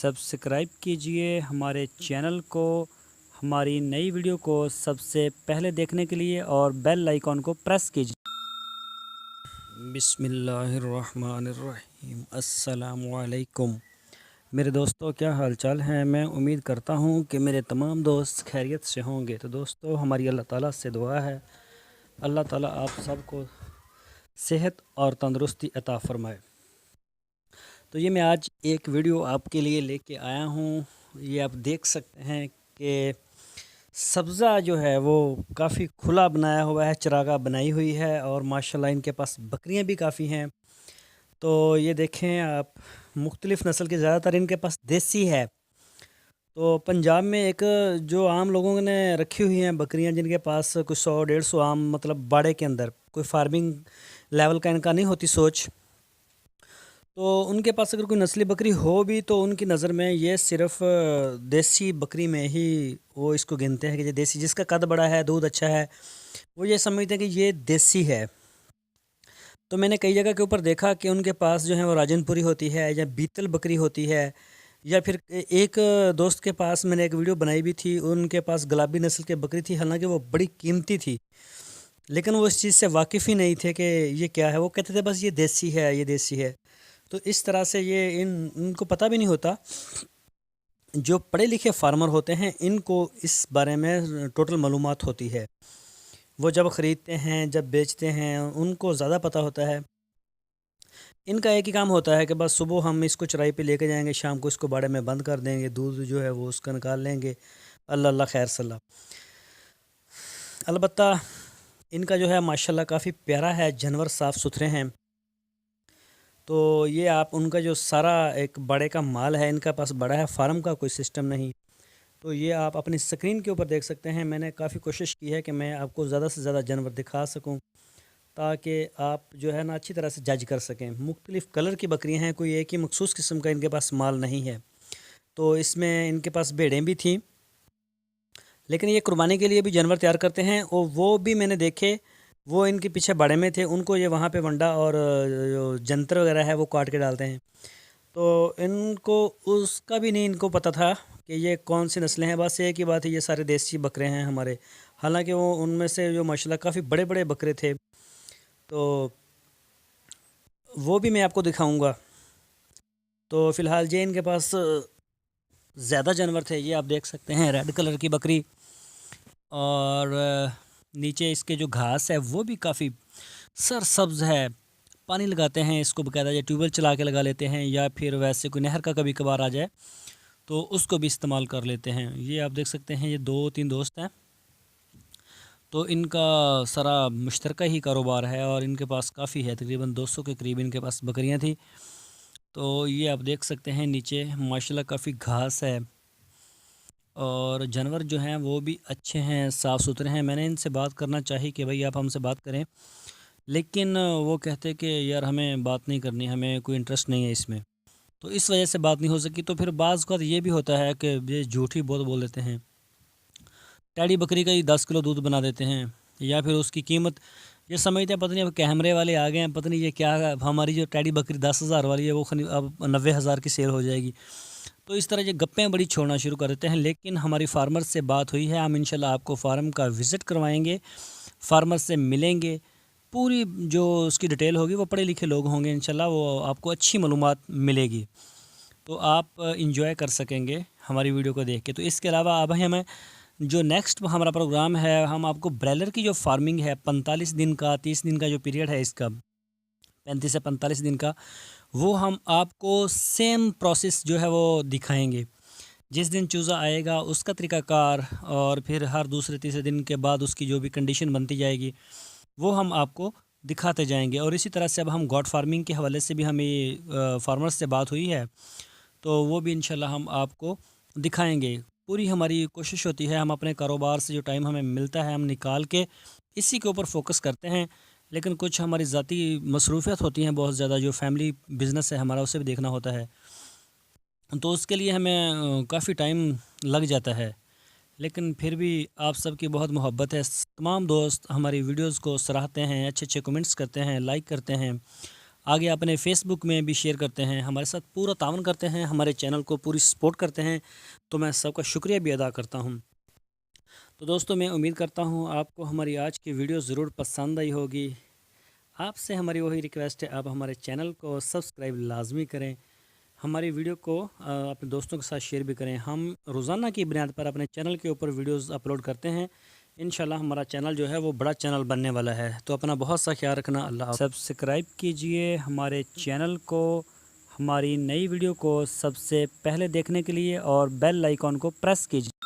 Subscribe कीजिए हमारे channel को, हमारी नई वीडियो को सबसे पहले देखने के लिए और बेल आइकॉन को प्रेस कीजिए। बिस्मिल्लाहिर्रहमानिर्रहीम। अस्सलामुअलैकुम मेरे दोस्तों, क्या हाल चाल हैं। मैं उम्मीद करता हूं कि मेरे तमाम दोस्त खैरियत से होंगे। तो दोस्तों, हमारी अल्लाह ताला से दुआ है, अल्लाह ताला आप सबको सेहत और तंदुरुस्ती अता फ़रमाए। तो ये मैं आज एक वीडियो आपके लिए लेके आया हूँ। ये आप देख सकते हैं कि सब्ज़ा जो है वो काफ़ी खुला बनाया हुआ है, चरागाह बनाई हुई है और माशाल्लाह इनके पास बकरियां भी काफ़ी हैं। तो ये देखें आप, मुख्तलिफ़ नस्ल के, ज़्यादातर इनके पास देसी है। तो पंजाब में एक जो आम लोगों ने रखी हुई हैं बकरियां, जिनके पास कुछ 100-150 आम, मतलब बाड़े के अंदर, कोई फार्मिंग लेवल का इनका नहीं होती सोच। तो उनके पास अगर कोई नस्ली बकरी हो भी तो उनकी नज़र में ये सिर्फ़ देसी बकरी में ही वो इसको गिनते हैं कि ये देसी, जिसका कद बड़ा है, दूध अच्छा है, वो ये समझते हैं कि ये देसी है। तो मैंने कई जगह के ऊपर देखा कि उनके पास जो है वो राजनपुरी होती है या बीतल बकरी होती है, या फिर एक दोस्त के पास मैंने एक वीडियो बनाई भी थी, उनके पास गुलाबी नस्ल की बकरी थी। हालांकि वो बड़ी कीमती थी, लेकिन वो इस चीज़ से वाकिफ़ ही नहीं थे कि ये क्या है। वो कहते थे बस ये देसी है, ये देसी है। तो इस तरह से ये इनको पता भी नहीं होता। जो पढ़े लिखे फार्मर होते हैं इनको इस बारे में टोटल मालूमात होती है। वो जब ख़रीदते हैं, जब बेचते हैं, उनको ज़्यादा पता होता है। इनका एक ही काम होता है कि बस सुबह हम इसको चराई पे लेके जाएंगे, शाम को इसको बाड़े में बंद कर देंगे, दूध जो है वो उसका निकाल लेंगे। अल्लाह अल्लाह खैर सल्ला। अलबत्ता इनका जो है माशाल्लाह काफ़ी प्यारा है, जानवर साफ़ सुथरे हैं। तो ये आप उनका जो सारा एक बड़े का माल है, इनका पास बड़ा है, फार्म का कोई सिस्टम नहीं। तो ये आप अपनी स्क्रीन के ऊपर देख सकते हैं। मैंने काफ़ी कोशिश की है कि मैं आपको ज़्यादा से ज़्यादा जानवर दिखा सकूं, ताकि आप जो है ना अच्छी तरह से जज कर सकें। मुख्तलिफ़ कलर की बकरियां हैं, कोई एक ही मखसूस किस्म का इनके पास माल नहीं है। तो इसमें इनके पास भेड़ें भी थीं, लेकिन ये कुर्बानी के लिए भी जानवर तैयार करते हैं, और वो भी मैंने देखे। वो इनके पीछे बड़े में थे, उनको ये वहाँ पे वंडा और जो जंतर वगैरह है वो काट के डालते हैं। तो इनको उसका भी नहीं इनको पता था कि ये कौन सी नस्लें हैं। बस एक ही बात है, ये सारे देसी बकरे हैं हमारे। हालांकि वो उनमें से जो माशाल्लाह काफ़ी बड़े बड़े बकरे थे, तो वो भी मैं आपको दिखाऊंगा। तो फ़िलहाल ये इनके पास ज़्यादा जानवर थे। ये आप देख सकते हैं रेड कलर की बकरी, और नीचे इसके जो घास है वो भी काफ़ी सरसब्ज़ है। पानी लगाते हैं इसको बकायदा, या ट्यूबवेल चला के लगा लेते हैं, या फिर वैसे कोई नहर का कभी कभार आ जाए तो उसको भी इस्तेमाल कर लेते हैं। ये आप देख सकते हैं, ये 2-3 दोस्त हैं। तो इनका सारा मुश्तरका ही कारोबार है, और इनके पास काफ़ी है, तकरीबन 200 के करीब इनके पास बकरियां थी। तो ये आप देख सकते हैं नीचे माशाल्लाह काफ़ी घास है, और जानवर जो हैं वो भी अच्छे हैं, साफ़ सुथरे हैं। मैंने इनसे बात करना चाहिए कि भाई आप हमसे बात करें, लेकिन वो कहते कि यार हमें बात नहीं करनी, हमें कोई इंटरेस्ट नहीं है इसमें। तो इस वजह से बात नहीं हो सकी। तो फिर बाज़ का ये भी होता है कि ये झूठ ही बहुत बोल देते हैं। टैडी बकरी का ही 10 किलो दूध बना देते हैं, या फिर उसकी कीमत ये समझते हैं पता नहीं अब कैमरे वाले आ गए हैं, पता नहीं ये क्या है, हमारी जो टैडी बकरी 10,000 वाली है वो अब 90,000 की सेल हो जाएगी। तो इस तरह ये गप्पें बड़ी छोड़ना शुरू कर देते हैं। लेकिन हमारी फार्मर से बात हुई है, हम इंशाल्लाह आपको फार्म का विज़िट करवाएंगे, फार्मर से मिलेंगे, पूरी जो उसकी डिटेल होगी, वो पढ़े लिखे लोग होंगे, इंशाल्लाह वो आपको अच्छी मालूमात मिलेगी, तो आप इंजॉय कर सकेंगे हमारी वीडियो को देख के। तो इसके अलावा अब हमें जो नेक्स्ट हमारा प्रोग्राम है, हम आपको ब्रॉयलर की जो फार्मिंग है 45 दिन का, 30 दिन का जो पीरियड है इसका, 35 से 45 दिन का, वो हम आपको सेम प्रोसेस जो है वो दिखाएंगे। जिस दिन चूज़ा आएगा उसका तरीक़ाकार, और फिर हर दूसरे तीसरे दिन के बाद उसकी जो भी कंडीशन बनती जाएगी वो हम आपको दिखाते जाएंगे। और इसी तरह से अब हम गॉट फार्मिंग के हवाले से भी हमें फार्मर्स से बात हुई है, तो वो भी इंशाल्लाह हम आपको दिखाएंगे। पूरी हमारी कोशिश होती है, हम अपने कारोबार से जो टाइम हमें मिलता है हम निकाल के इसी के ऊपर फोकस करते हैं। लेकिन कुछ हमारी ज़ाती मसरूफियत होती हैं बहुत ज़्यादा, जो फैमिली बिज़नेस है हमारा, उसे भी देखना होता है, तो उसके लिए हमें काफ़ी टाइम लग जाता है। लेकिन फिर भी आप सबकी बहुत मोहब्बत है, तमाम दोस्त हमारी वीडियोस को सराहते हैं, अच्छे अच्छे कमेंट्स करते हैं, लाइक करते हैं। آگے اپنے فیس بک میں بھی شیئر کرتے ہیں، ہمارے ساتھ پورا تعاون کرتے ہیں، ہمارے چینل کو پوری سپورٹ کرتے ہیں، تو میں سب کا شکریہ بھی ادا کرتا ہوں۔ تو دوستو میں امید کرتا ہوں آپ کو ہماری آج کی ویڈیو ضرور پسند آئی ہوگی۔ آپ سے ہماری وہی ریکویسٹ ہے، آپ ہمارے چینل کو سبسکرائب لازمی کریں، ہماری ویڈیو کو اپنے دوستوں کے ساتھ شیئر بھی کریں۔ ہم روزانہ کی بنیاد پر اپنے چینل کے اوپر ویڈیوز اپلوڈ کرتے ہیں، انشاءاللہ ہمارا چینل جو ہے وہ بڑا چینل بننے والا ہے، تو اپنا بہت سا خیال رکھنا۔ اللہ سبسکرائب کیجئے ہمارے چینل کو، ہماری نئی ویڈیو کو سب سے پہلے دیکھنے کے لیے، اور بیل آئیکن کو پریس کیجئے۔